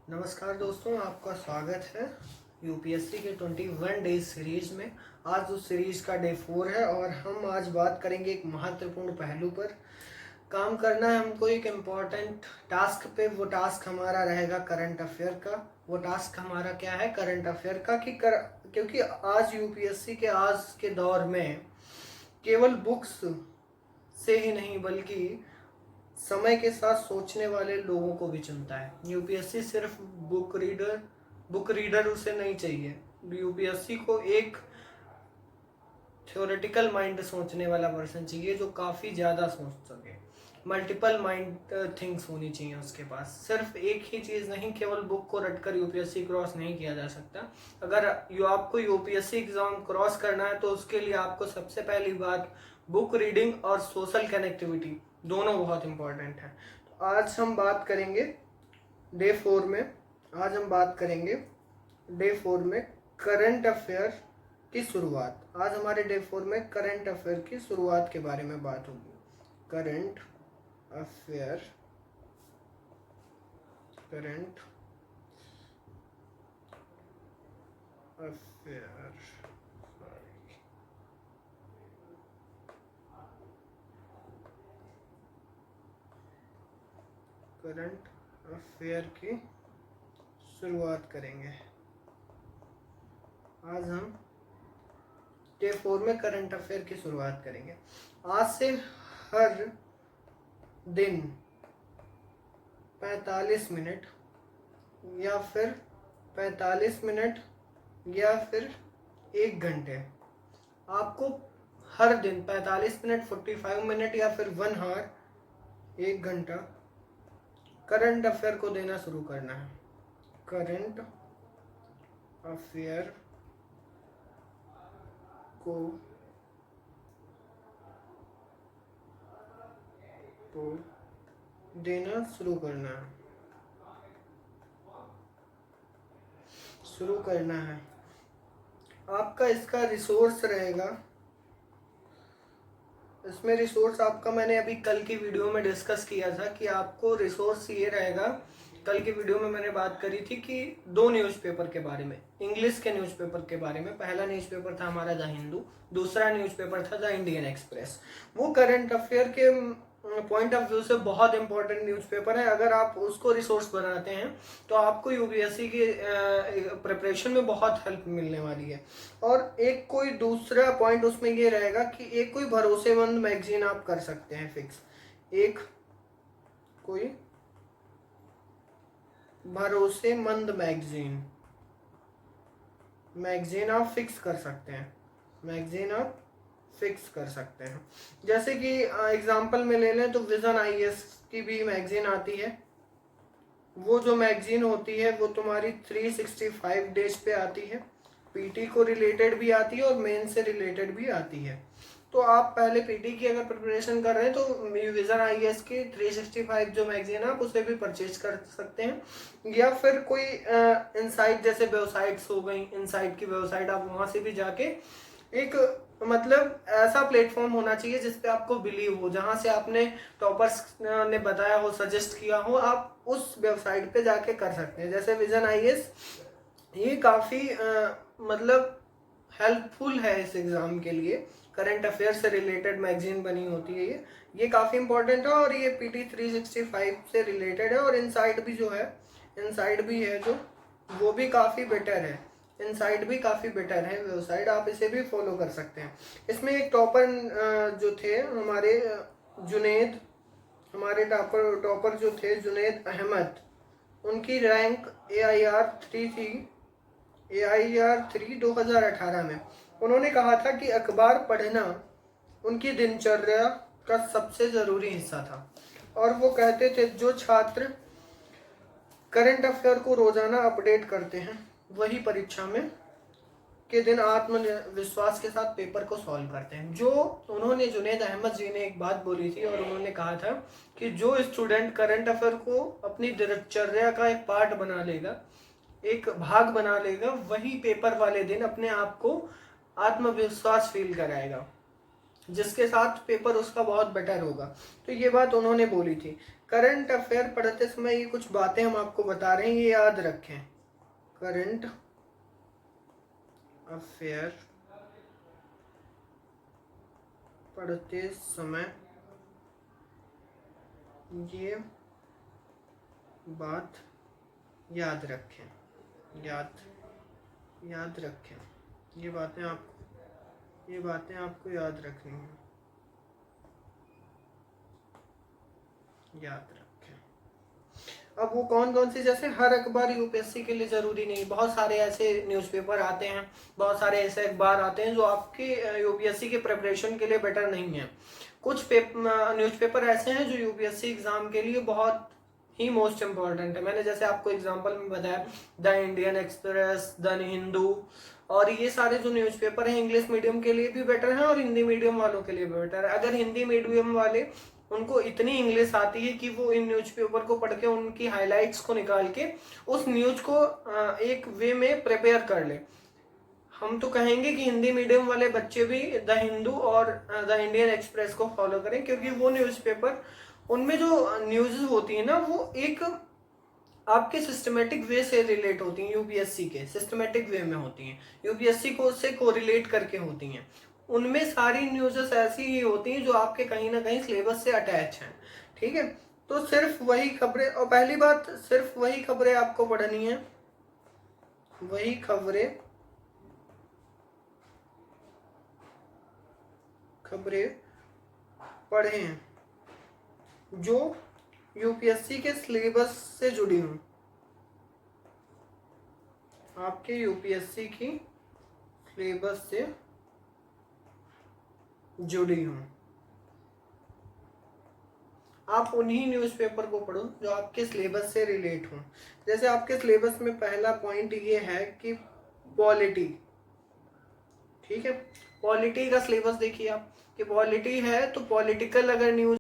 नमस्कार दोस्तों, आपका स्वागत है यूपीएससी के 21 डेज सीरीज में। आज उस सीरीज का डे 4 है और हम आज बात करेंगे एक महत्वपूर्ण पहलू पर। काम करना है हमको एक इम्पॉर्टेंट टास्क पे। वो टास्क हमारा रहेगा करंट अफेयर का। वो टास्क हमारा क्या है? करंट अफेयर का। क्योंकि आज यूपीएससी के आज के दौर में केवल बुक्स से ही नहीं बल्कि समय के साथ सोचने वाले लोगों को भी चुनता है। यूपीएससी सिर्फ बुक रीडर उसे नहीं चाहिए। यूपीएससी को एक थ्योरेटिकल माइंड सोचने वाला पर्सन चाहिए जो काफ़ी ज़्यादा सोच सके। मल्टीपल माइंड थिंग्स होनी चाहिए उसके पास। सिर्फ एक ही चीज़ नहीं, केवल बुक को रटकर यूपीएससी क्रॉस नहीं किया जा सकता। अगर आपको यूपीएससी एग्ज़ाम क्रॉस करना है तो उसके लिए आपको सबसे पहली बात बुक रीडिंग और सोशल कनेक्टिविटी दोनों बहुत इंपॉर्टेंट है। तो आज हम बात करेंगे डे 4 में। आज हम बात करेंगे डे 4 में करंट अफेयर की शुरुआत। आज हमारे डे 4 में करंट अफेयर की शुरुआत के बारे में बात होगी। Current affair current affair current affair की शुरुआत करेंगे। आज हम डे 4 में करंट अफेयर की शुरुआत करेंगे। आज से हर दिन 45 मिनट या फिर 45 मिनट या फिर 1 घंटे, आपको हर दिन 45 मिनट, 45 मिनट या फिर 1 आवर, 1 घंटा करंट अफेयर को देना शुरू करना है। करंट अफेयर को देना शुरू करना है। आपका इसका रिसोर्स रहेगा। इसमें रिसोर्स आपका मैंने अभी कल की वीडियो में डिस्कस किया था कि आपको रिसोर्स ये रहेगा। कल की वीडियो में मैंने बात करी थी कि 2 न्यूज़पेपर के बारे में, इंग्लिश के न्यूज़पेपर के बारे में। पहला न्यूज़पेपर था हमारा द हिंदू, दूसरा न्यूज़पेपर था द इंडियन एक्सप्रेस। वो करंट अफेयर के पॉइंट ऑफ व्यू से बहुत इंपॉर्टेंट न्यूज़पेपर है। अगर आप उसको रिसोर्स बनाते हैं तो आपको यूपीएससी की प्रिपरेशन में बहुत हेल्प मिलने वाली है। और एक कोई दूसरा पॉइंट उसमें ये रहेगा कि एक कोई भरोसेमंद मैगजीन आप कर सकते हैं फिक्स। एक कोई भरोसेमंद मैगजीन आप फिक्स कर सकते हैं। जैसे कि एग्जांपल में ले लें तो विजन आईएएस की भी मैगजीन आती है। वो जो मैगजीन होती है वो तुम्हारी 365 डेज पे आती है। पीटी को रिलेटेड भी आती है और मेन से रिलेटेड भी आती है। तो आप पहले पीटी की अगर प्रिपरेशन कर रहे हैं तो विजन आईएएस की 365 जो मैगजीन है आप उसे भी परचेज कर सकते हैं। या फिर कोई इनसाइट जैसे वेबसाइट्स हो गई, इनसाइट की वेबसाइट, आप वहां से भी जाके एक मतलब ऐसा प्लेटफॉर्म होना चाहिए जिसपे आपको बिलीव हो, जहां से आपने टॉपर्स ने बताया हो, सजेस्ट किया हो, आप उस वेबसाइट पे जाके कर सकते हैं। जैसे विजन आईएएस ये काफ़ी मतलब हेल्पफुल है इस एग्ज़ाम के लिए। करंट अफेयर से रिलेटेड मैगजीन बनी होती है ये काफ़ी इंपॉर्टेंट है। और ये पीटी 365 से रिलेटेड है। और इनसाइट भी है जो वो भी काफ़ी बेटर है। इनसाइट भी काफ़ी बेटर है वेबसाइट, आप इसे भी फॉलो कर सकते हैं। इसमें एक टॉपर जो थे हमारे जुनेद, हमारे टॉपर जो थे जुनेद अहमद, उनकी रैंक AIR 3 थी, AIR 3 2018 में। उन्होंने कहा था कि अखबार पढ़ना उनकी दिनचर्या का सबसे ज़रूरी हिस्सा था। और वो कहते थे जो छात्र करंट अफेयर को रोज़ाना अपडेट करते हैं वही परीक्षा में के दिन आत्मविश्वास के साथ पेपर को सॉल्व करते हैं। जो उन्होंने जुनेद अहमद जी ने एक बात बोली थी और उन्होंने कहा था कि जो स्टूडेंट करंट अफेयर को अपनी दिनचर्या का एक पार्ट बना लेगा, एक भाग बना लेगा, वही पेपर वाले दिन अपने आप को आत्मविश्वास फील कराएगा। जिसके साथ पेपर उसका बहुत बेटर होगा। तो ये बात उन्होंने बोली थी। करंट अफेयर पढ़ते समय ये कुछ बातें हम आपको बता रहे हैं, ये याद रखें। करंट अफेयर पढ़ते समय ये बात याद रखें, याद रखें। ये बातें आपको याद रखनी है, याद रखें। अब वो कौन कौन सी, जैसे हर अखबार यूपीएससी के लिए जरूरी नहीं, बहुत सारे ऐसे न्यूज़पेपर आते हैं, बहुत सारे ऐसे अखबार आते हैं जो आपके यूपीएससी के प्रिपरेशन के लिए बेटर नहीं है। कुछ न्यूज़पेपर ऐसे हैं जो यूपीएससी एग्जाम के लिए बहुत ही मोस्ट इम्पॉर्टेंट है। मैंने जैसे आपको एग्जांपल में बताया, the Indian express, the Hindu, और ये सारे जो न्यूज़पेपर हैं इंग्लिश मीडियम के लिए भी बेटर हैं और हिंदी मीडियम वालों के लिए भी बेटर है। अगर हिंदी मीडियम वाले, उनको इतनी इंग्लिश आती है कि वो इन न्यूज़पेपर को पढ़ के उनकी हाइलाइट्स को निकाल के उस न्यूज़ को एक वे में प्रिपेयर कर ले। हम तो कहेंगे कि हिंदी मीडियम वाले बच्चे भी द हिंदू और द इंडियन एक्सप्रेस को फॉलो करें, क्योंकि वो न्यूज़पेपर, उनमें जो न्यूज़ होती है ना, वो एक आपके सिस्टमेटिक वे से रिलेट होती हैं, यूपीएससी के सिस्टमेटिक वे में होती हैं, यूपीएससी को उससे कोरिलेट करके होती हैं। उनमें सारी न्यूज़ेस ऐसी ही होती हैं जो आपके कहीं ना कहीं सिलेबस से अटैच हैं। ठीक है, तो सिर्फ वही खबरें, और पहली बात सिर्फ वही खबरें आपको पढ़नी है, वही खबरें पढ़ें जो यूपीएससी के सिलेबस से जुड़ी हूँ, आपके यूपीएससी की सिलेबस से जुड़ी हूँ। आप उन्हीं न्यूज़पेपर को पढ़ो जो आपके सिलेबस से रिलेट हों। जैसे आपके सिलेबस में पहला पॉइंट ये है कि पॉलिटी, ठीक है, पॉलिटी का सिलेबस देखिए आप, कि पॉलिटी है तो पॉलिटिकल अगर न्यूज़